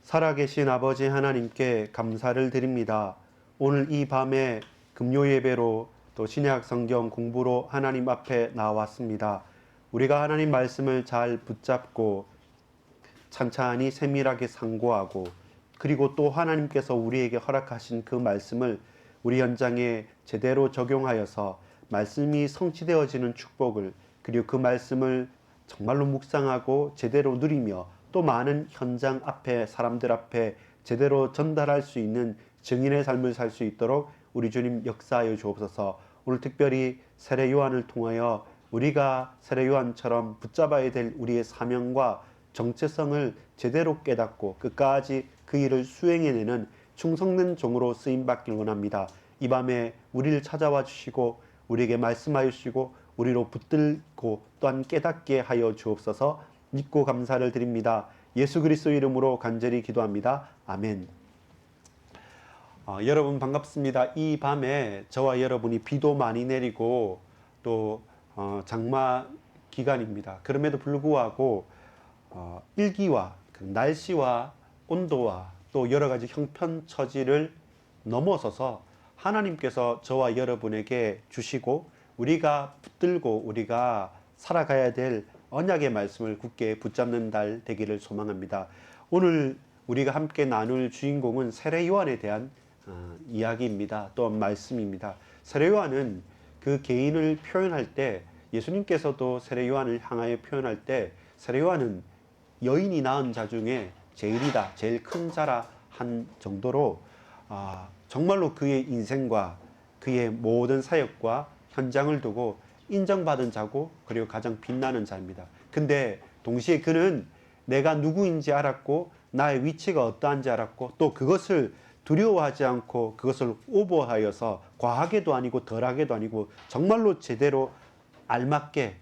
살아계신 아버지 하나님께 감사를 드립니다. 오늘 이 밤에 금요 예배로 또 신약 성경 공부로 하나님 앞에 나왔습니다. 우리가 하나님 말씀을 잘 붙잡고 찬찬히 세밀하게 상고하고 그리고 또 하나님께서 우리에게 허락하신 그 말씀을 우리 현장에 제대로 적용하여서 말씀이 성취되어지는 축복을, 그리고 그 말씀을 정말로 묵상하고 제대로 누리며 또 많은 현장 앞에, 사람들 앞에 제대로 전달할 수 있는 증인의 삶을 살 수 있도록 우리 주님 역사하여 주옵소서. 오늘 특별히 세례 요한을 통하여 우리가 세례 요한처럼 붙잡아야 될 우리의 사명과 정체성을 제대로 깨닫고 끝까지 그 일을 수행해내는 충성된 종으로 쓰임받길 원합니다. 이 밤에 우리를 찾아와 주시고 우리에게 말씀하여 주시고 우리로 붙들고 또한 깨닫게 하여 주옵소서. 믿고 감사를 드립니다. 예수 그리스도 이름으로 간절히 기도합니다. 아멘. 여러분 반갑습니다. 이 밤에 저와 여러분이 비도 많이 내리고 또 장마 기간입니다. 그럼에도 불구하고 일기와 날씨와 온도와 또 여러 가지 형편처지를 넘어서서 하나님께서 저와 여러분에게 주시고 우리가 붙들고 우리가 살아가야 될 언약의 말씀을 굳게 붙잡는 날 되기를 소망합니다. 오늘 우리가 함께 나눌 주인공은 세례 요한에 대한 이야기입니다. 또한 말씀입니다. 세례 요한은 그 개인을 표현할 때, 예수님께서도 세례 요한을 향하여 표현할 때 세례 요한은 여인이 낳은 자 중에 제일이다, 제일 큰 자라 한 정도로 정말로 그의 인생과 그의 모든 사역과 현장을 두고 인정받은 자고 그리고 가장 빛나는 자입니다. 근데 동시에 그는 내가 누구인지 알았고 나의 위치가 어떠한지 알았고 또 그것을 두려워하지 않고 그것을 오버하여서 과하게도 아니고 덜하게도 아니고 정말로 제대로 알맞게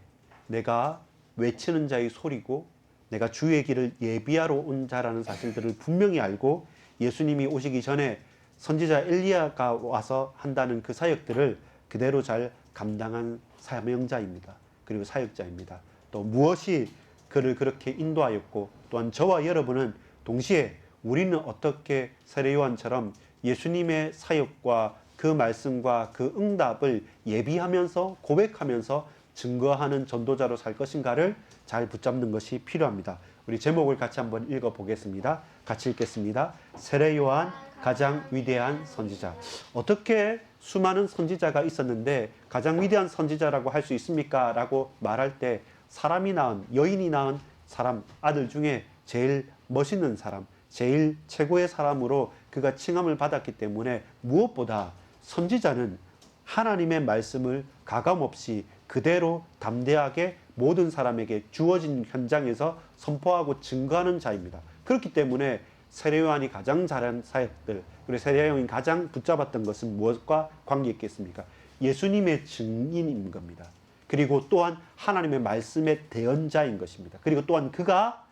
내가 외치는 자의 소리고 내가 주의 길을 예비하러 온 자라는 사실들을 분명히 알고 예수님이 오시기 전에 선지자 엘리야가 와서 한다는 그 사역들을 그대로 잘 감당한 사명자입니다. 그리고 사역자입니다. 또 무엇이 그를 그렇게 인도하였고 또한 저와 여러분은 동시에 우리는 어떻게 세례 요한처럼 예수님의 사역과 그 말씀과 그 응답을 예비하면서 고백하면서 증거하는 전도자로 살 것인가를 잘 붙잡는 것이 필요합니다. 우리 제목을 같이 한번 읽어보겠습니다. 같이 읽겠습니다. 세례 요한 가장 위대한 선지자. 어떻게 수많은 선지자가 있었는데 가장 위대한 선지자라고 할 수 있습니까? 라고 말할 때 사람이 낳은, 여인이 낳은 사람, 아들 중에 제일 멋있는 사람, 제일 최고의 사람으로 그가 칭함을 받았기 때문에 무엇보다 선지자는 하나님의 말씀을 가감없이 그대로 담대하게 모든 사람에게 주어진 현장에서 선포하고 증거하는 자입니다. 그렇기 때문에 세례 요한이 가장 잘한 사역들, 그리고 세례 요한이 가장 붙잡았던 것은 무엇과 관계 있겠습니까? 예수님의 증인인 겁니다. 그리고 또한 하나님의 말씀의 대언자인 것입니다. 그리고 또한 그가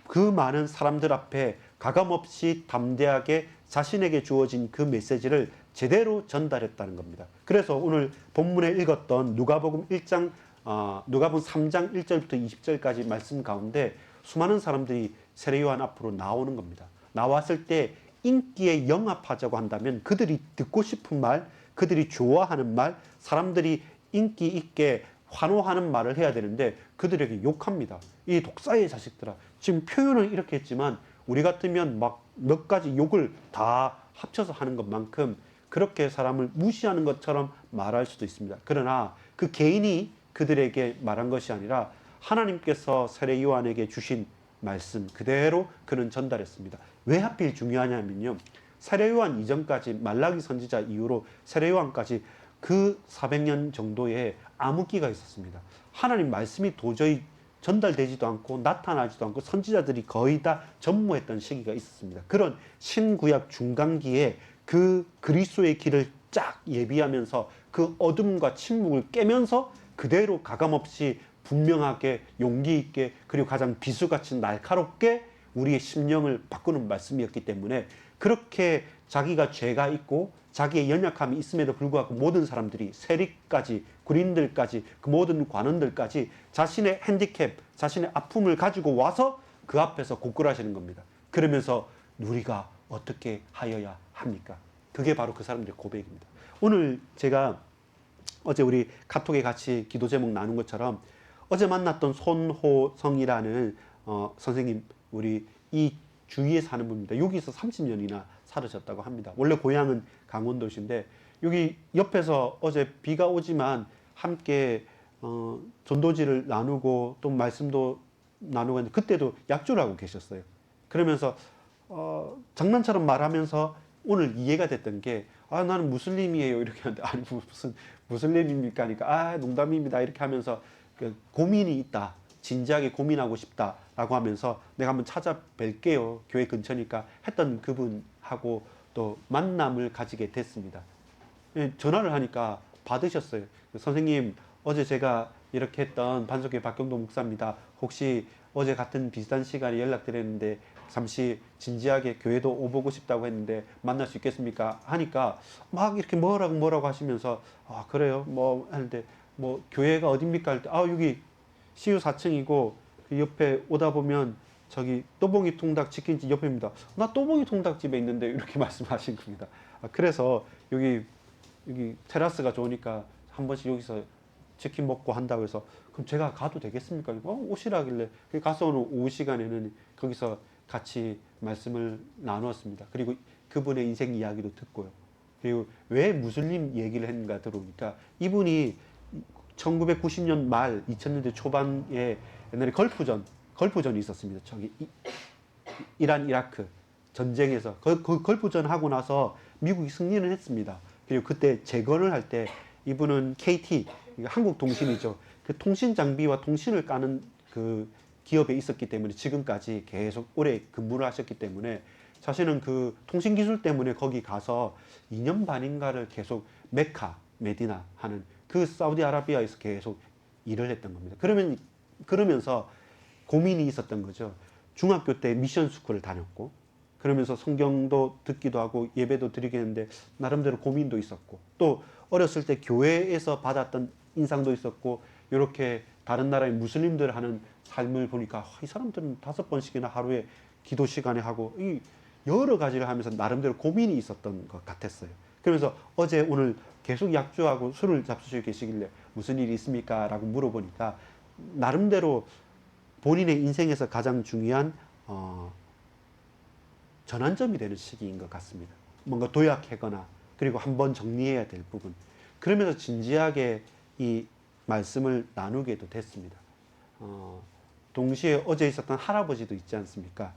그 많은 사람들 앞에 가감없이 담대하게 자신에게 주어진 그 메시지를 제대로 전달했다는 겁니다. 그래서 오늘 본문에 읽었던 누가복음 3장 1절부터 20절까지 말씀 가운데 수많은 사람들이 세례 요한 앞으로 나오는 겁니다. 나왔을 때 인기에 영합하자고 한다면 그들이 듣고 싶은 말, 그들이 좋아하는 말, 사람들이 인기 있게 환호하는 말을 해야 되는데 그들에게 욕합니다. 이 독사의 자식들아. 지금 표현은 이렇게 했지만 우리 같으면 막 몇 가지 욕을 다 합쳐서 하는 것만큼 그렇게 사람을 무시하는 것처럼 말할 수도 있습니다. 그러나 그 개인이 그들에게 말한 것이 아니라 하나님께서 세례 요한에게 주신 말씀 그대로 그는 전달했습니다. 왜 하필 중요하냐면요. 세례 요한 이전까지 말라기 선지자 이후로 세례 요한까지 그 400년 정도의 암흑기가 있었습니다. 하나님 말씀이 도저히 전달되지도 않고 나타나지도 않고 선지자들이 거의 다 전무했던 시기가 있었습니다. 그런 신구약 중간기에 그 그리스도의 길을 쫙 예비하면서 그 어둠과 침묵을 깨면서 그대로 가감없이 분명하게 용기 있게 그리고 가장 비수같이 날카롭게 우리의 심령을 바꾸는 말씀이었기 때문에 그렇게 자기가 죄가 있고 자기의 연약함이 있음에도 불구하고 모든 사람들이 세리까지 군인들까지 그 모든 관원들까지 자신의 핸디캡, 자신의 아픔을 가지고 와서 그 앞에서 고꾸라시는 겁니다. 그러면서 우리가 어떻게 하여야 합니까? 그게 바로 그 사람들의 고백입니다. 오늘 제가 어제 우리 카톡에 같이 기도 제목 나눈 것처럼 어제 만났던 손호성이라는 선생님, 우리 이 주위에 사는 분입니다. 여기서 30년이나 살으셨다고 합니다. 원래 고향은 강원도신데 여기 옆에서 어제 비가 오지만 함께 전도지를 나누고 또 말씀도 나누고 했는데 그때도 약주를 하고 계셨어요. 그러면서 장난처럼 말하면서 오늘 이해가 됐던 게 나는 무슬림이에요 이렇게 하는데 아니 무슨 무슬림입니까 하니까 농담입니다 이렇게 하면서 그 고민이 있다, 진지하게 고민하고 싶다라고 하면서 내가 한번 찾아뵐게요 교회 근처니까 했던 그분하고 또 만남을 가지게 됐습니다. 전화를 하니까 받으셨어요. 선생님, 어제 제가 이렇게 했던 반석교회 박경도 목사입니다. 혹시 어제 같은 비슷한 시간에 연락드렸는데 잠시 진지하게 교회도 오보고 싶다고 했는데 만날 수 있겠습니까? 하니까 막 이렇게 뭐라고 하시면서 그래요 뭐 하는데 뭐 교회가 어딥니까? 할 때 여기 CU 4층이고 그 옆에 오다 보면 저기 또봉이 통닭 치킨집 옆입니다. 나 또봉이 통닭집에 있는데 이렇게 말씀하신 겁니다. 그래서 여기 테라스가 좋으니까 한 번씩 여기서 치킨 먹고 한다고 해서 그럼 제가 가도 되겠습니까? 오시라길래 가서 오늘 오후 시간에는 거기서 같이 말씀을 나누었습니다. 그리고 그분의 인생 이야기도 듣고요. 그리고 왜 무슬림 얘기를 했는가 들어보니까 이분이 1990년 말 2000년대 초반에 옛날에 걸프전이 있었습니다. 저기 이란 이라크 전쟁에서 그 걸프전 하고 나서 미국이 승리는 했습니다. 그리고 그때 재건을 할 때 이분은 KT 한국 통신이죠. 그 통신 장비와 통신을 까는 그 기업에 있었기 때문에 지금까지 계속 오래 근무를 하셨기 때문에 사실은 그 통신 기술 때문에 거기 가서 2년 반인가를 계속 메카 메디나 하는 그 사우디아라비아에서 계속 일을 했던 겁니다. 그러면서 고민이 있었던 거죠. 중학교 때 미션 스쿨을 다녔고 그러면서 성경도 듣기도 하고 예배도 드리겠는데 나름대로 고민도 있었고 또 어렸을 때 교회에서 받았던 인상도 있었고 이렇게 다른 나라의 무슬림들 하는 삶을 보니까 이 사람들은 5번씩이나 하루에 기도 시간에 하고 이 여러 가지를 하면서 나름대로 고민이 있었던 것 같았어요. 그러면서 어제 오늘 계속 약주하고 술을 잡수시고 계시길래 무슨 일이 있습니까? 라고 물어보니까 나름대로 본인의 인생에서 가장 중요한 전환점이 되는 시기인 것 같습니다. 뭔가 도약하거나 그리고 한번 정리해야 될 부분. 그러면서 진지하게 이 말씀을 나누게도 됐습니다. 동시에 어제 있었던 할아버지도 있지 않습니까?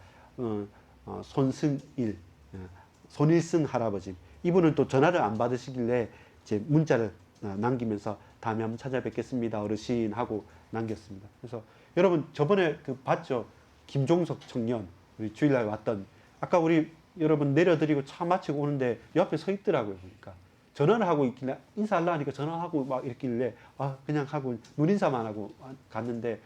손일승 할아버지. 이분은 또 전화를 안 받으시길래 이제 문자를 남기면서 다음에 한번 찾아뵙겠습니다. 어르신 하고 남겼습니다. 그래서 여러분 저번에 그 봤죠? 김종석 청년 우리 주일날 왔던 아까 우리 여러분 내려드리고 차 마치고 오는데 옆에 서 있더라고요. 보니까 전화를 하고 있길래 인사하려 하니까 전화하고 막 이랬길래 그냥 하고 눈인사만 하고 갔는데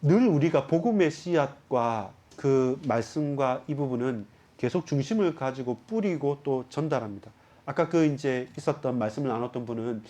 늘 우리가 복음의 씨앗과 그 말씀과 이 부분은 계속 중심을 가지고 뿌리고 또 전달합니다. 아까 그 이제 있었던 말씀을 나눴던 분은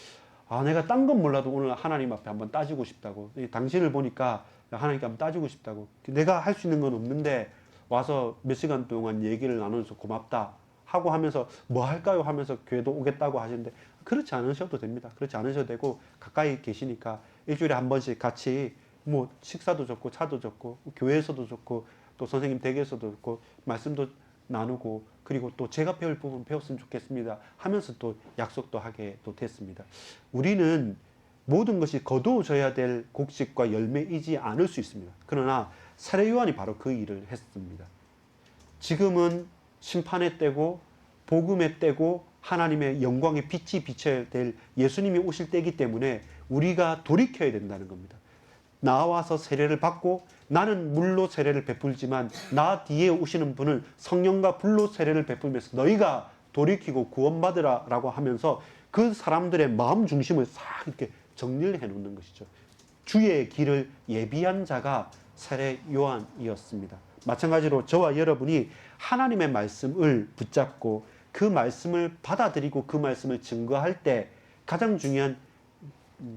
내가 딴 건 몰라도 오늘 하나님 앞에 한번 따지고 싶다고. 당신을 보니까 하나님께 한번 따지고 싶다고. 내가 할 수 있는 건 없는데 와서 몇 시간 동안 얘기를 나눠서 고맙다 하고 하면서 뭐 할까요 하면서 교회도 오겠다고 하시는데 그렇지 않으셔도 됩니다. 그렇지 않으셔도 되고 가까이 계시니까 일주일에 한 번씩 같이 뭐 식사도 좋고 차도 좋고 교회에서도 좋고 또 선생님 댁에서도 좋고 말씀도 나누고 그리고 또 제가 배울 부분 배웠으면 좋겠습니다 하면서 또 약속도 하게 또 됐습니다. 우리는 모든 것이 거두어져야 될 곡식과 열매이지 않을 수 있습니다. 그러나 세례 요한이 바로 그 일을 했습니다. 지금은 심판의 때고 복음의 때고 하나님의 영광의 빛이 비춰야 될 예수님이 오실 때이기 때문에 우리가 돌이켜야 된다는 겁니다. 나와서 세례를 받고 나는 물로 세례를 베풀지만 나 뒤에 오시는 분은 성령과 불로 세례를 베풀면서 너희가 돌이키고 구원받으라 라고 하면서 그 사람들의 마음 중심을 싹 이렇게 정리를 해 놓는 것이죠. 주의 길을 예비한 자가 세례 요한이었습니다. 마찬가지로 저와 여러분이 하나님의 말씀을 붙잡고 그 말씀을 받아들이고 그 말씀을 증거할 때 가장 중요한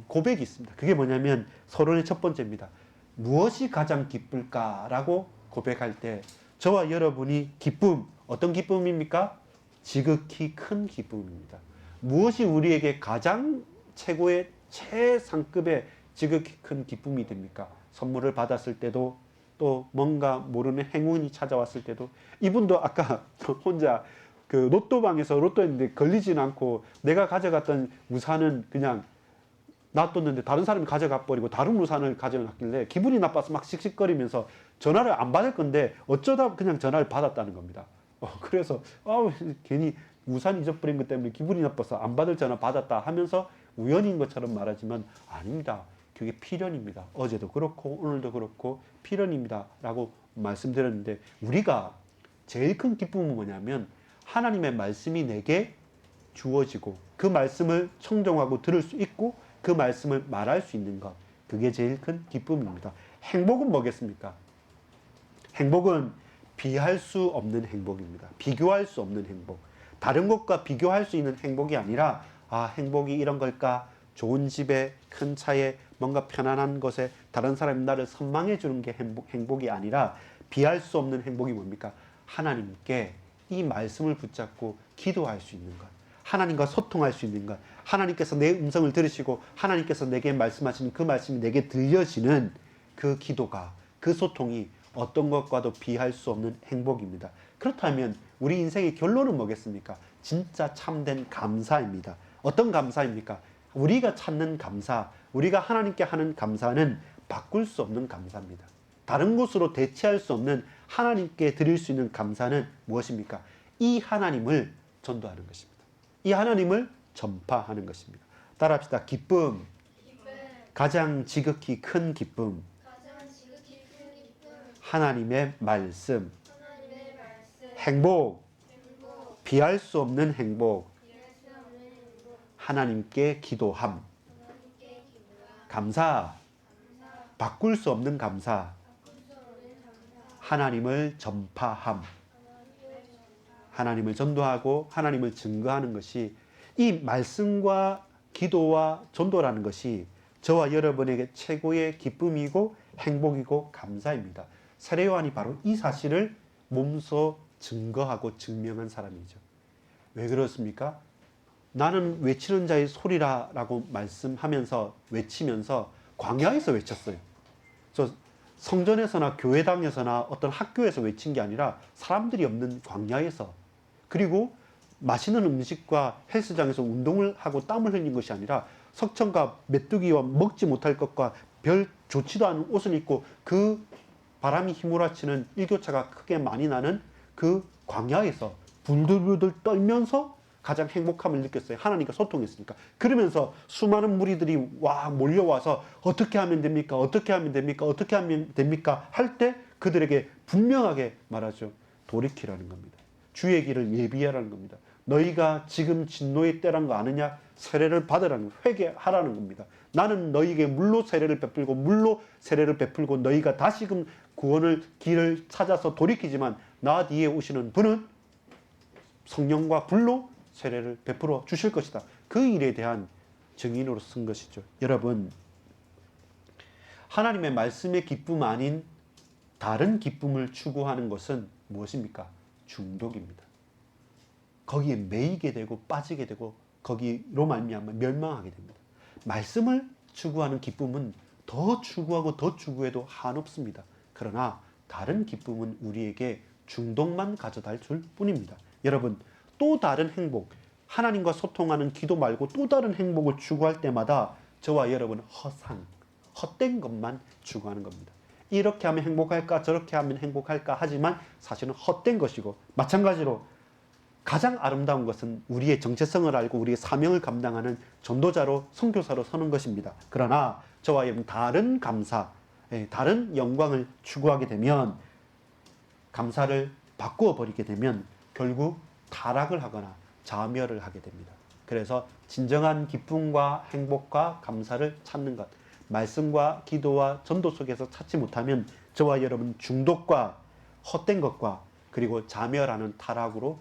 고백이 있습니다. 그게 뭐냐면 서론의 첫 번째입니다. 무엇이 가장 기쁠까라고 고백할 때 저와 여러분이 기쁨, 어떤 기쁨입니까? 지극히 큰 기쁨입니다. 무엇이 우리에게 가장 최고의 최상급의 지극히 큰 기쁨이 됩니까? 선물을 받았을 때도, 또 뭔가 모르는 행운이 찾아왔을 때도. 이분도 아까 혼자 그 로또방에서 로또했는데 걸리진 않고 내가 가져갔던 우산은 그냥 놔뒀는데 다른 사람이 가져가 버리고 다른 우산을 가져갔길래 기분이 나빠서 막 씩씩거리면서 전화를 안 받을 건데 어쩌다 그냥 전화를 받았다는 겁니다. 그래서 괜히 우산 잊어버린 것 때문에 기분이 나빠서 안 받을 전화 받았다 하면서 우연인 것처럼 말하지만 아닙니다. 그게 필연입니다. 어제도 그렇고 오늘도 그렇고 필연입니다 라고 말씀드렸는데, 우리가 제일 큰 기쁨은 뭐냐면 하나님의 말씀이 내게 주어지고 그 말씀을 청정하고 들을 수 있고 그 말씀을 말할 수 있는 것, 그게 제일 큰 기쁨입니다. 행복은 뭐겠습니까? 행복은 비할 수 없는 행복입니다. 비교할 수 없는 행복. 다른 것과 비교할 수 있는 행복이 아니라 행복이 이런 걸까? 좋은 집에, 큰 차에, 뭔가 편안한 것에 다른 사람이 나를 선망해 주는 게 행복이 아니라, 비할 수 없는 행복이 뭡니까? 하나님께 이 말씀을 붙잡고 기도할 수 있는 것, 하나님과 소통할 수 있는 것, 하나님께서 내 음성을 들으시고 하나님께서 내게 말씀하시는 그 말씀이 내게 들려지는 그 기도가, 그 소통이 어떤 것과도 비할 수 없는 행복입니다. 그렇다면 우리 인생의 결론은 뭐겠습니까? 진짜 참된 감사입니다. 어떤 감사입니까? 우리가 찾는 감사, 우리가 하나님께 하는 감사는 바꿀 수 없는 감사입니다. 다른 것으로 대체할 수 없는 하나님께 드릴 수 있는 감사는 무엇입니까? 이 하나님을 전도하는 것입니다. 이 하나님을 전파하는 것입니다. 따라합시다. 기쁨. 가장 지극히 큰 기쁨. 하나님의 말씀. 행복. 비할 수 없는 행복. 하나님께 기도함. 감사. 바꿀 수 없는 감사. 하나님을 전파함. 하나님을 전도하고 하나님을 증거하는 것이, 이 말씀과 기도와 전도라는 것이 저와 여러분에게 최고의 기쁨이고 행복이고 감사입니다. 세례 요한이 바로 이 사실을 몸소 증거하고 증명한 사람이죠. 왜 그렇습니까? 나는 외치는 자의 소리라 라고 말씀하면서, 외치면서 광야에서 외쳤어요. 저 성전에서나 교회당에서나 어떤 학교에서 외친 게 아니라 사람들이 없는 광야에서, 그리고 맛있는 음식과 헬스장에서 운동을 하고 땀을 흘린 것이 아니라 석청과 메뚜기와 먹지 못할 것과 별 좋지도 않은 옷을 입고 그 바람이 휘몰아치는 일교차가 크게 많이 나는 그 광야에서 불들불들 떨면서 가장 행복함을 느꼈어요. 하나님과 소통했으니까. 그러면서 수많은 무리들이 몰려와서 어떻게 하면 됩니까? 어떻게 하면 됩니까? 어떻게 하면 됩니까? 할 때 그들에게 분명하게 말하죠. 돌이키라는 겁니다. 주의 길을 예비하라는 겁니다. 너희가 지금 진노의 때란 거 아느냐? 세례를 받으라는, 회개하라는 겁니다. 나는 너희에게 물로 세례를 베풀고 물로 세례를 베풀고 너희가 다시금 구원을 길을 찾아서 돌이키지만 나 뒤에 오시는 분은 성령과 불로 세례를 베풀어 주실 것이다. 그 일에 대한 증인으로 쓴 것이죠. 여러분, 하나님의 말씀의 기쁨 아닌 다른 기쁨을 추구하는 것은 무엇입니까? 중독입니다. 거기에 매이게 되고 빠지게 되고 거기로 말미암아 멸망하게 됩니다. 말씀을 추구하는 기쁨은 더 추구하고 더 추구해도 한없습니다. 그러나 다른 기쁨은 우리에게 중독만 가져다 줄 뿐입니다. 여러분, 또 다른 행복, 하나님과 소통하는 기도 말고 또 다른 행복을 추구할 때마다 저와 여러분은 헛된 것만 추구하는 겁니다. 이렇게 하면 행복할까 저렇게 하면 행복할까 하지만 사실은 헛된 것이고, 마찬가지로 가장 아름다운 것은 우리의 정체성을 알고 우리의 사명을 감당하는 전도자로, 선교사로 서는 것입니다. 그러나 저와 여러분, 다른 감사, 다른 영광을 추구하게 되면, 감사를 바꾸어 버리게 되면 결국 타락을 하거나 자멸을 하게 됩니다. 그래서 진정한 기쁨과 행복과 감사를 찾는 것, 말씀과 기도와 전도 속에서 찾지 못하면 저와 여러분 중독과 헛된 것과 그리고 자멸하는 타락으로,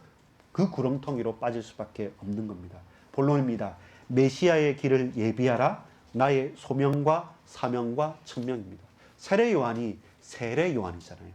그 구렁텅이로 빠질 수밖에 없는 겁니다. 본론입니다. 메시아의 길을 예비하라. 나의 소명과 사명과 천명입니다. 세례 요한이 세례 요한이잖아요.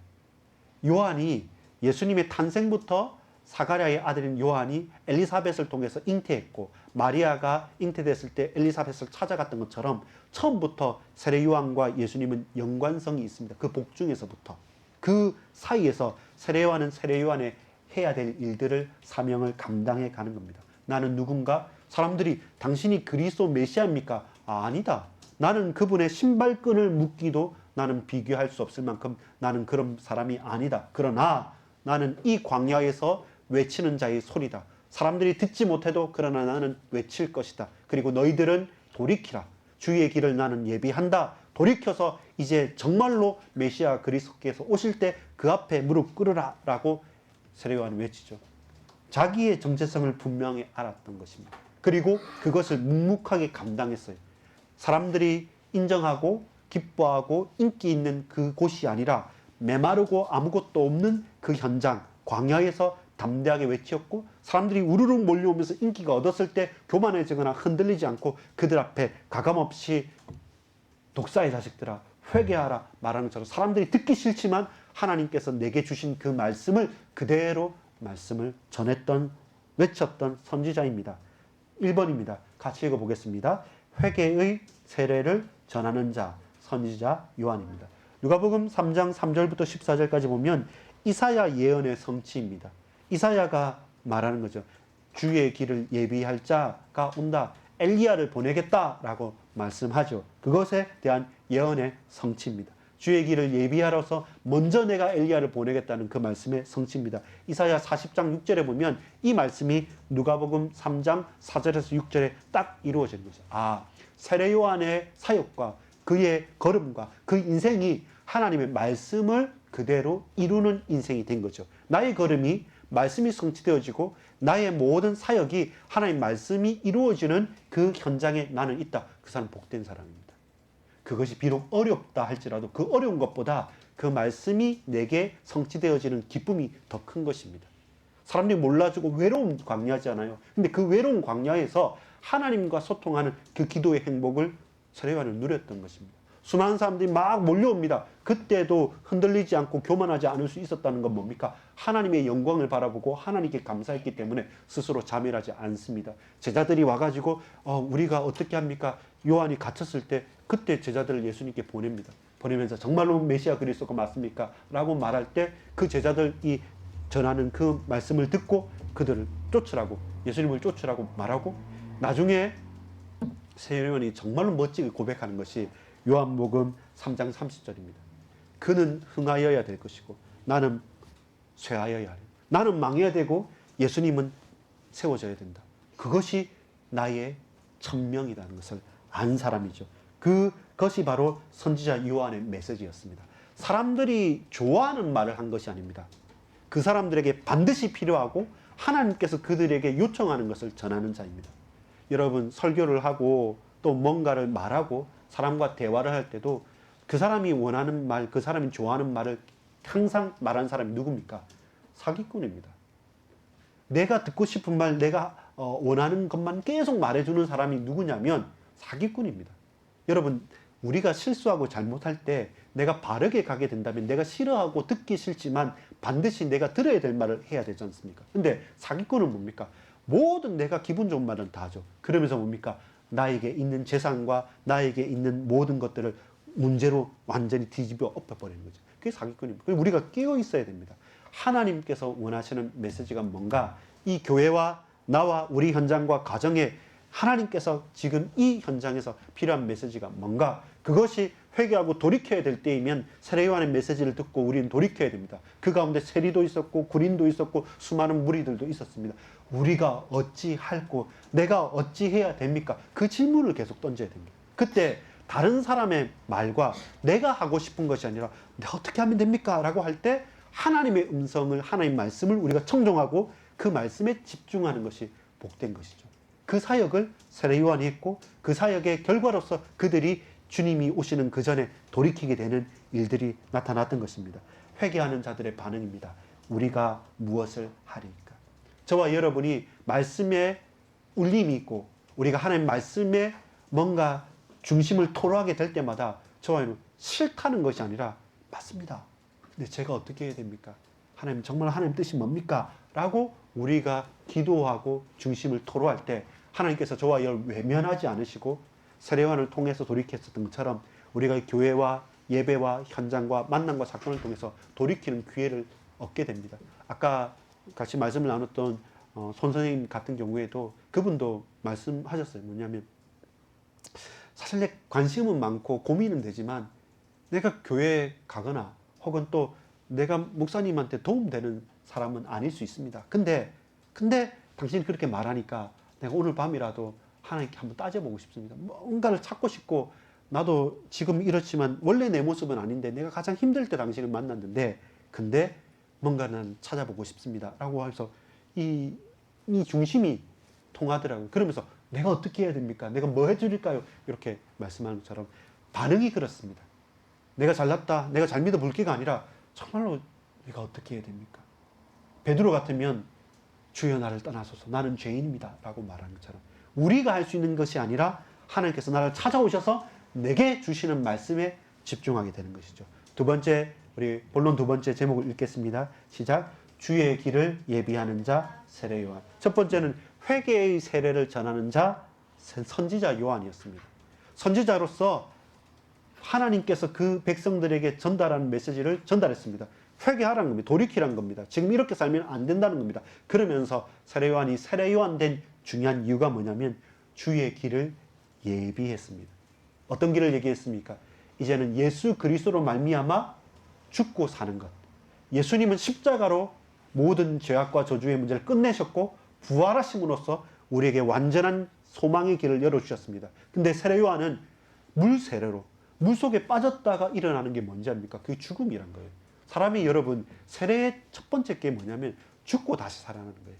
요한이 예수님의 탄생부터 사가랴의 아들인 요한이 엘리사벳을 통해서 잉태했고 마리아가 잉태됐을 때 엘리사벳을 찾아갔던 것처럼 처음부터 세례 요한과 예수님은 연관성이 있습니다. 그 복중에서부터 그 사이에서 세례 요한은 세례 요한의 해야 될 일들을 사명을 감당해 가는 겁니다. 나는 누군가? 사람들이 당신이 그리스도 메시아입니까? 아니다. 나는 그분의 신발끈을 묶기도 나는 비교할 수 없을 만큼 나는 그런 사람이 아니다. 그러나 나는 이 광야에서 외치는 자의 소리다. 사람들이 듣지 못해도 그러나 나는 외칠 것이다. 그리고 너희들은 돌이키라. 주의 길을 나는 예비한다. 돌이켜서 이제 정말로 메시아 그리스도께서 오실 때 그 앞에 무릎 꿇으라 라고 세례 요한은 외치죠. 자기의 정체성을 분명히 알았던 것입니다. 그리고 그것을 묵묵하게 감당했어요. 사람들이 인정하고 기뻐하고 인기 있는 그 곳이 아니라 메마르고 아무것도 없는 그 현장, 광야에서 담대하게 외치었고 사람들이 우르르 몰려오면서 인기가 얻었을 때 교만해지거나 흔들리지 않고 그들 앞에 가감없이 독사의 자식들아 회개하라 말하는 것처럼 사람들이 듣기 싫지만 하나님께서 내게 주신 그 말씀을 그대로 말씀을 전했던 외쳤던 선지자입니다. 1번입니다. 같이 읽어보겠습니다. 회개의 세례를 전하는 자 선지자 요한입니다. 누가복음 3장 3절부터 14절까지 보면 이사야 예언의 성취입니다. 이사야가 말하는 거죠. 주의 길을 예비할 자가 온다. 엘리야를 보내겠다라고 말씀하죠. 그것에 대한 예언의 성취입니다. 주의 길을 예비하러서 먼저 내가 엘리야를 보내겠다는 그 말씀의 성취입니다. 이사야 40장 6절에 보면 이 말씀이 누가복음 3장 4절에서 6절에 딱 이루어진 거죠. 아, 세례 요한의 사역과 그의 걸음과 그 인생이 하나님의 말씀을 그대로 이루는 인생이 된 거죠. 나의 걸음이 말씀이 성취되어지고 나의 모든 사역이 하나님 말씀이 이루어지는 그 현장에 나는 있다. 그 사람 복된 사람입니다. 그것이 비록 어렵다 할지라도 그 어려운 것보다 그 말씀이 내게 성취되어지는 기쁨이 더 큰 것입니다. 사람들이 몰라주고 외로운 광야잖아요. 근데 그 외로운 광야에서 하나님과 소통하는 그 기도의 행복을 세례 요한은 누렸던 것입니다. 수많은 사람들이 막 몰려옵니다. 그때도 흔들리지 않고 교만하지 않을 수 있었다는 건 뭡니까? 하나님의 영광을 바라보고 하나님께 감사했기 때문에 스스로 자멸하지 않습니다. 제자들이 와가지고 우리가 어떻게 합니까? 요한이 갇혔을 때 그때 제자들을 예수님께 보냅니다. 보내면서 정말로 메시아 그리스도가 맞습니까? 라고 말할 때 그 제자들이 전하는 그 말씀을 듣고 그들을 쫓으라고 예수님을 쫓으라고 말하고 나중에 세례 요한이 정말로 멋지게 고백하는 것이 요한복음 3장 30절입니다. 그는 흥하여야 될 것이고 나는 쇠하여야 하리. 나는 망해야 되고 예수님은 세워져야 된다. 그것이 나의 천명이라는 것을 안 사람이죠. 그것이 바로 선지자 요한의 메시지였습니다. 사람들이 좋아하는 말을 한 것이 아닙니다. 그 사람들에게 반드시 필요하고 하나님께서 그들에게 요청하는 것을 전하는 자입니다. 여러분 설교를 하고 또 뭔가를 말하고 사람과 대화를 할 때도 그 사람이 원하는 말, 그 사람이 좋아하는 말을 항상 말하는 사람이 누굽니까? 사기꾼입니다. 내가 듣고 싶은 말, 내가 원하는 것만 계속 말해주는 사람이 누구냐면 사기꾼입니다. 여러분, 우리가 실수하고 잘못할 때 내가 바르게 가게 된다면 내가 싫어하고 듣기 싫지만 반드시 내가 들어야 될 말을 해야 되지 않습니까? 근데 사기꾼은 뭡니까? 모든 내가 기분 좋은 말은 다 하죠. 그러면서 뭡니까? 나에게 있는 재산과 나에게 있는 모든 것들을 문제로 완전히 뒤집어 엎어버리는 거죠. 그게 사기꾼입니다. 그리고 우리가 깨어 있어야 됩니다. 하나님께서 원하시는 메시지가 뭔가 이 교회와 나와 우리 현장과 가정에 하나님께서 지금 이 현장에서 필요한 메시지가 뭔가 그것이 회개하고 돌이켜야 될 때이면 세례 요한의 메시지를 듣고 우리는 돌이켜야 됩니다. 그 가운데 세리도 있었고 구린도 있었고 수많은 무리들도 있었습니다. 우리가 어찌할꼬 내가 어찌해야 됩니까? 그 질문을 계속 던져야 됩니다. 그때 다른 사람의 말과 내가 하고 싶은 것이 아니라 내가 어떻게 하면 됩니까? 라고 할 때 하나님의 음성을 하나님의 말씀을 우리가 청종하고 그 말씀에 집중하는 것이 복된 것이죠. 그 사역을 세례 요한이 했고 그 사역의 결과로서 그들이 주님이 오시는 그 전에 돌이키게 되는 일들이 나타났던 것입니다. 회개하는 자들의 반응입니다. 우리가 무엇을 하리까? 저와 여러분이 말씀에 울림이 있고 우리가 하나님 말씀에 뭔가 중심을 토로하게 될 때마다 저와 여러분 싫다는 것이 아니라 맞습니다. 근데 제가 어떻게 해야 됩니까? 하나님, 정말 하나님 뜻이 뭡니까? 라고 우리가 기도하고 중심을 토로할 때 하나님께서 저와 열 외면하지 않으시고 세례요한을 통해서 돌이켰었던 것처럼 우리가 교회와 예배와 현장과 만남과 사건을 통해서 돌이키는 기회를 얻게 됩니다. 아까 같이 말씀을 나눴던 손 선생님 같은 경우에도 그분도 말씀하셨어요. 뭐냐면 사실 내 관심은 많고 고민은 되지만 내가 교회에 가거나 혹은 또 내가 목사님한테 도움되는 사람은 아닐 수 있습니다. 근데 당신이 그렇게 말하니까 내가 오늘 밤이라도 하나님께 한번 따져보고 싶습니다. 뭔가를 찾고 싶고 나도 지금 이렇지만 원래 내 모습은 아닌데 내가 가장 힘들 때 당신을 만났는데 근데 뭔가는 찾아보고 싶습니다. 라고 해서 이 중심이 통하더라고요. 그러면서 내가 어떻게 해야 됩니까? 내가 뭐 해드릴까요? 이렇게 말씀하는 것처럼 반응이 그렇습니다. 내가 잘났다, 내가 잘 믿어 볼 게가 아니라 정말로 내가 어떻게 해야 됩니까? 베드로 같으면 주여 나를 떠나소서 나는 죄인입니다 라고 말하는 것처럼 우리가 할 수 있는 것이 아니라 하나님께서 나를 찾아오셔서 내게 주시는 말씀에 집중하게 되는 것이죠. 두 번째, 우리 본론 두 번째 제목을 읽겠습니다. 시작. 주의 길을 예비하는 자 세례 요한. 첫 번째는 회개의 세례를 전하는 자 선지자 요한이었습니다. 선지자로서 하나님께서 그 백성들에게 전달하는 메시지를 전달했습니다. 회개하라는 겁니다. 돌이키라는 겁니다. 지금 이렇게 살면 안 된다는 겁니다. 그러면서 세례 요한이 세례 요한 된 중요한 이유가 뭐냐면 주의 길을 예비했습니다. 어떤 길을 얘기했습니까? 이제는 예수 그리스도로 말미암아 죽고 사는 것. 예수님은 십자가로 모든 죄악과 저주의 문제를 끝내셨고 부활하심으로써 우리에게 완전한 소망의 길을 열어주셨습니다. 근데 세례 요한은 물 세례로 물 속에 빠졌다가 일어나는 게 뭔지 압니까? 그게 죽음이란 거예요. 사람이 여러분 세례의 첫 번째 게 뭐냐면 죽고 다시 살아나는 거예요.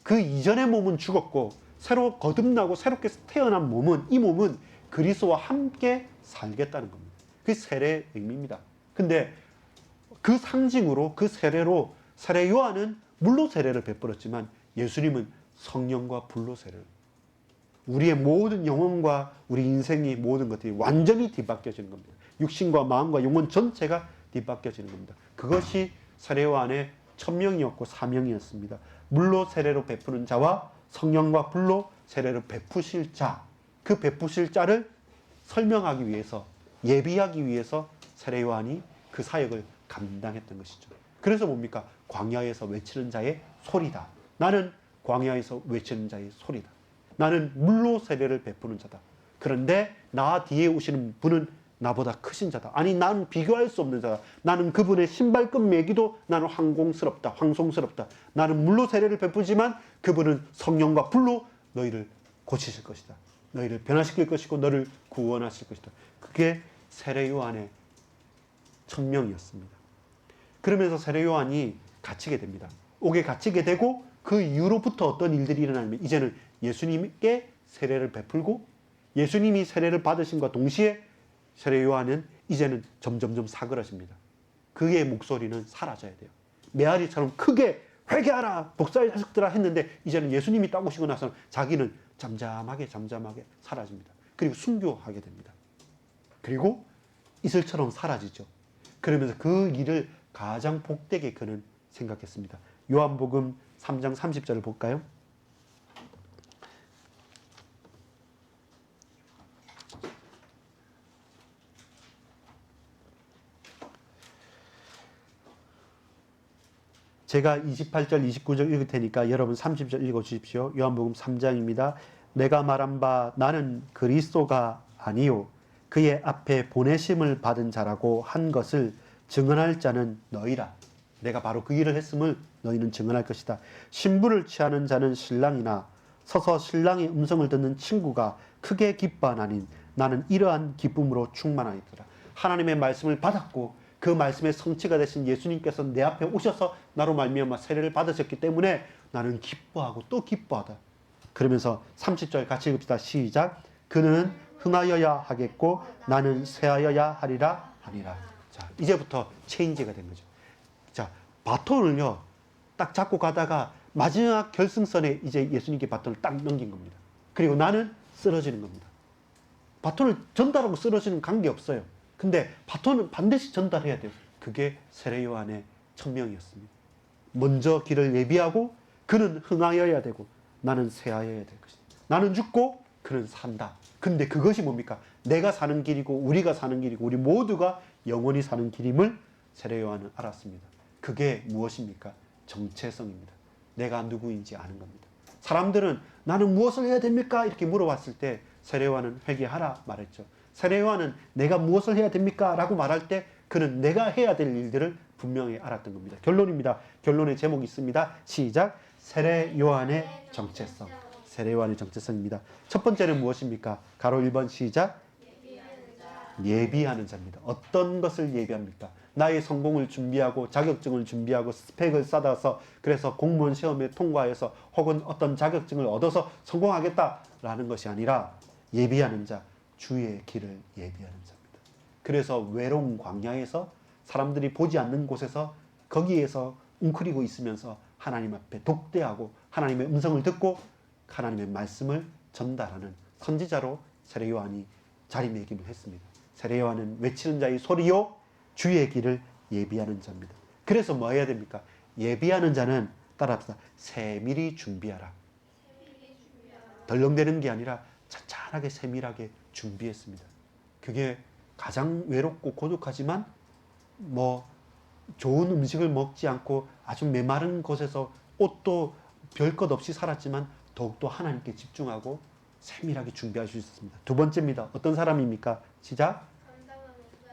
그 이전의 몸은 죽었고 새로 거듭나고 새롭게 태어난 몸은 이 몸은 그리스도와 함께 살겠다는 겁니다. 그게 세례의 의미입니다. 근데 그 상징으로 그 세례로 세례 요한은 물로 세례를 베풀었지만 예수님은 성령과 불로 세례를 우리의 모든 영혼과 우리 인생의 모든 것들이 완전히 뒤바뀌어지는 겁니다. 육신과 마음과 영혼 전체가 뒤바뀌어지는 겁니다. 그것이 세례 요한의 천명이었고 사명이었습니다. 물로 세례로 베푸는 자와 성령과 불로 세례를 베푸실 자, 그 베푸실 자를 설명하기 위해서 예비하기 위해서 세례 요한이 그 사역을 감당했던 것이죠. 그래서 뭡니까? 광야에서 외치는 자의 소리다. 나는 광야에서 외치는 자의 소리다. 나는 물로 세례를 베푸는 자다. 그런데 나 뒤에 오시는 분은 나보다 크신 자다. 아니 나는 비교할 수 없는 자다. 나는 그분의 신발끈 매기도 나는 황송스럽다. 나는 물로 세례를 베푸지만 그분은 성령과 불로 너희를 고치실 것이다. 너희를 변화시킬 것이고 너를 구원하실 것이다. 그게 세례 요한의 천명이었습니다. 그러면서 세례 요한이 갇히게 됩니다. 옥에 갇히게 되고 그 이후로부터 어떤 일들이 일어나면 이제는 예수님께 세례를 베풀고 예수님이 세례를 받으심과 동시에 세례 요한은 이제는 점점점 사그라집니다. 그의 목소리는 사라져야 돼요. 메아리처럼 크게 회개하라 복사의 자식들아 했는데 이제는 예수님이 딱 오시고 나서는 자기는 잠잠하게 사라집니다. 그리고 순교하게 됩니다. 그리고 이슬처럼 사라지죠. 그러면서 그 일을 가장 복되게 그는 생각했습니다. 요한복음 3장 30절을 볼까요? 제가 28절, 29절 읽을 테니까 여러분 30절 읽어주십시오. 요한복음 3장입니다. 내가 말한 바 나는 그리스도가 아니요 그의 앞에 보내심을 받은 자라고 한 것을 증언할 자는 너희라. 내가 바로 그 일을 했음을 너희는 증언할 것이다. 신부를 취하는 자는 신랑이나 서서 신랑의 음성을 듣는 친구가 크게 기뻐하나니 나는 이러한 기쁨으로 충만하였더라. 하나님의 말씀을 받았고 그 말씀의 성취가 되신 예수님께서 내 앞에 오셔서 나로 말미암아 세례를 받으셨기 때문에 나는 기뻐하고 또 기뻐하다. 그러면서 30절 같이 읽읍시다. 시작. 그는 흥하여야 하겠고 나는 쇠하여야 하리라 하니라. 자, 이제부터 체인지가 된 거죠. 자, 바톤을요 딱 잡고 가다가 마지막 결승선에 이제 예수님께 바톤을 딱 넘긴 겁니다. 그리고 나는 쓰러지는 겁니다. 바톤을 전달하고 쓰러지는 관계 없어요. 근데 바톤은 반드시 전달해야 돼요. 그게 세례 요한의 천명이었습니다. 먼저 길을 예비하고 그는 흥하여야 되고 나는 쇠하여야 될 것이다. 나는 죽고 그는 산다. 근데 그것이 뭡니까? 내가 사는 길이고 우리가 사는 길이고 우리 모두가 영원히 사는 길임을 세례 요한은 알았습니다. 그게 무엇입니까? 정체성입니다. 내가 누구인지 아는 겁니다. 사람들은 나는 무엇을 해야 됩니까? 이렇게 물어봤을 때 세례 요한은 회개하라 말했죠. 세례 요한은 내가 무엇을 해야 됩니까? 라고 말할 때 그는 내가 해야 될 일들을 분명히 알았던 겁니다. 결론입니다. 결론의 제목이 있습니다. 시작. 세례 요한의 정체성. 세례 요한의 정체성입니다. 첫 번째는 무엇입니까? 가로 1번 시작. 예비하는 자입니다. 어떤 것을 예비합니까? 나의 성공을 준비하고 자격증을 준비하고 스펙을 쌓아서 그래서 공무원 시험에 통과해서 혹은 어떤 자격증을 얻어서 성공하겠다라는 것이 아니라 예비하는 자, 주의 길을 예비하는 자입니다. 그래서 외로운 광야에서 사람들이 보지 않는 곳에서 거기에서 웅크리고 있으면서 하나님 앞에 독대하고 하나님의 음성을 듣고 하나님의 말씀을 전달하는 선지자로 세례 요한이 자리매김을 했습니다. 세례 요한은 외치는 자의 소리요 주의 길을 예비하는 자입니다. 그래서 뭐 해야 됩니까? 예비하는 자는 따라합시다. 세밀히 준비하라. 덜렁대는 게 아니라 찬찬하게 세밀하게 준비했습니다. 그게 가장 외롭고 고독하지만 뭐 좋은 음식을 먹지 않고 아주 메마른 곳에서 옷도 별 것 없이 살았지만 더욱더 하나님께 집중하고 세밀하게 준비할 수 있었습니다. 두 번째입니다. 어떤 사람입니까? 시작.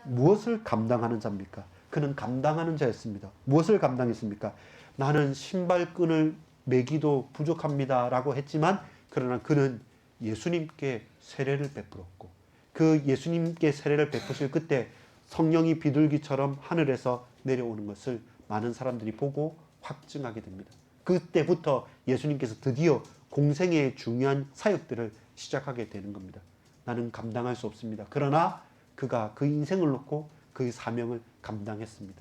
무엇을 감당하는 자입니까? 그는 감당하는 자였습니다. 무엇을 감당했습니까? 나는 신발끈을 매기도 부족합니다 라고 했지만 그러나 그는 예수님께 세례를 베풀었고 그 예수님께 세례를 베푸실 그때 성령이 비둘기처럼 하늘에서 내려오는 것을 많은 사람들이 보고 확증하게 됩니다. 그때부터 예수님께서 드디어 공생의 중요한 사역들을 시작하게 되는 겁니다. 나는 감당할 수 없습니다. 그러나 그가 그 인생을 놓고 그 사명을 감당했습니다.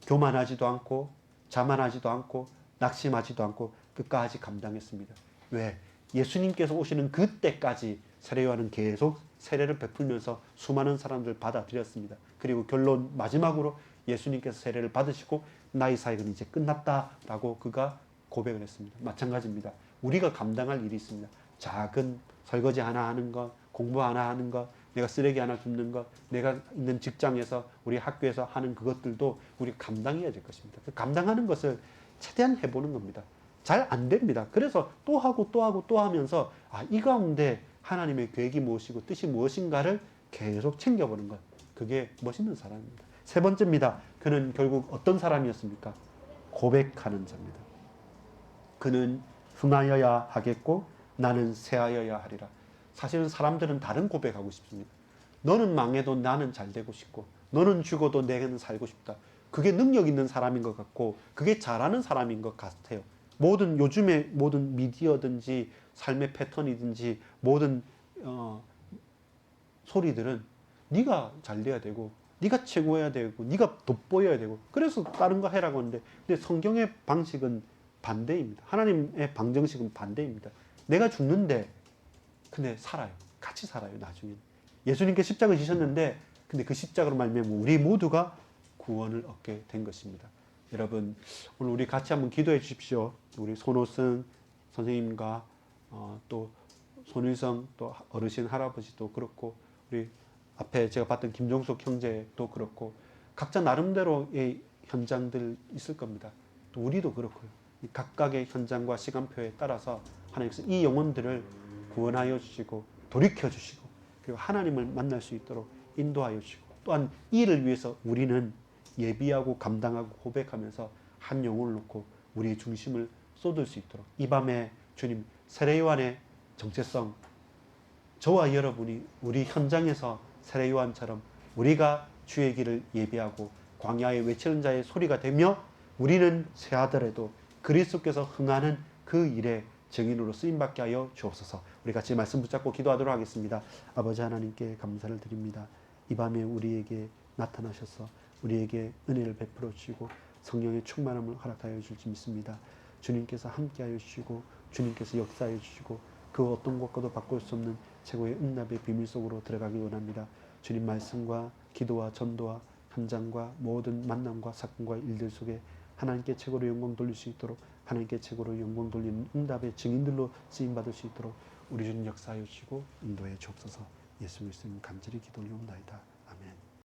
교만하지도 않고 자만하지도 않고 낙심하지도 않고 끝까지 감당했습니다. 왜? 예수님께서 오시는 그때까지 세례 요한은 계속 세례를 베풀면서 수많은 사람들을 받아들였습니다. 그리고 결론 마지막으로 예수님께서 세례를 받으시고 나의 사역은 이제 끝났다라고 그가 고백을 했습니다. 마찬가지입니다. 우리가 감당할 일이 있습니다. 작은 설거지 하나 하는 것, 공부 하나 하는 것, 내가 쓰레기 하나 줍는 것, 내가 있는 직장에서 우리 학교에서 하는 그것들도 우리가 감당해야 될 것입니다. 감당하는 것을 최대한 해보는 겁니다. 잘 안 됩니다. 그래서 또 하고 또 하고 또 하면서 이 가운데 하나님의 계획이 무엇이고 뜻이 무엇인가를 계속 챙겨보는 것. 그게 멋있는 사람입니다. 세 번째입니다. 그는 결국 어떤 사람이었습니까? 고백하는 자입니다. 그는 흥하여야 하겠고 나는 쇠하여야 하리라. 사실은 사람들은 다른 고백하고 싶습니다. 너는 망해도 나는 잘 되고 싶고 너는 죽어도 내게는 살고 싶다. 그게 능력 있는 사람인 것 같고 그게 잘하는 사람인 것 같아요. 요즘의 모든 미디어든지 삶의 패턴이든지 모든 소리들은 네가 잘 돼야 되고 네가 최고여야 되고 네가 돋보여야 되고 그래서 다른 거 해라고 하는데 근데 성경의 방식은 반대입니다. 하나님의 방정식은 반대입니다. 내가 죽는데 근데 살아요. 같이 살아요. 나중에 예수님께 십자가를 지셨는데 근데 그 십자가로 말미암아 우리 모두가 구원을 얻게 된 것입니다. 여러분 오늘 우리 같이 한번 기도해 주십시오. 우리 손호승 선생님과 또 손일성 또 어르신 할아버지도 그렇고 우리 앞에 제가 봤던 김종숙 형제도 그렇고 각자 나름대로의 현장들 있을 겁니다. 또 우리도 그렇고요. 각각의 현장과 시간표에 따라서 하나님께서 이 영혼들을 구원하여 주시고 돌이켜 주시고 그리고 하나님을 만날 수 있도록 인도하여 주시고 또한 이 일을 위해서 우리는 예비하고 감당하고 고백하면서 한 영혼을 놓고 우리의 중심을 쏟을 수 있도록 이 밤에 주님 세례 요한의 정체성 저와 여러분이 우리 현장에서 세례 요한처럼 우리가 주의 길을 예비하고 광야에 외치는 자의 소리가 되며 우리는 쇠하더라도 그리스도께서 흥하는 그 일에 증인으로 쓰임받게 하여 주옵소서. 우리 같이 말씀 붙잡고 기도하도록 하겠습니다. 아버지 하나님께 감사를 드립니다. 이 밤에 우리에게 나타나셔서 우리에게 은혜를 베풀어 주시고 성령의 충만함을 허락하여 주실지 믿습니다. 주님께서 함께하여 주시고 주님께서 역사하여 주시고 그 어떤 것과도 바꿀 수 없는 최고의 응답의 비밀 속으로 들어가기 원합니다. 주님 말씀과 기도와 전도와 현장과 모든 만남과 사건과 일들 속에 하나님께 최고로 영광 돌릴 수 있도록, 하나님께 최고로 영광 돌리는 응답의 증인들로 쓰임받을 수 있도록 우리 주님 역사하여 주시고 인도해 주옵소서. 예수 그리스도님 간절히 기도 올려옵나이다. 아멘.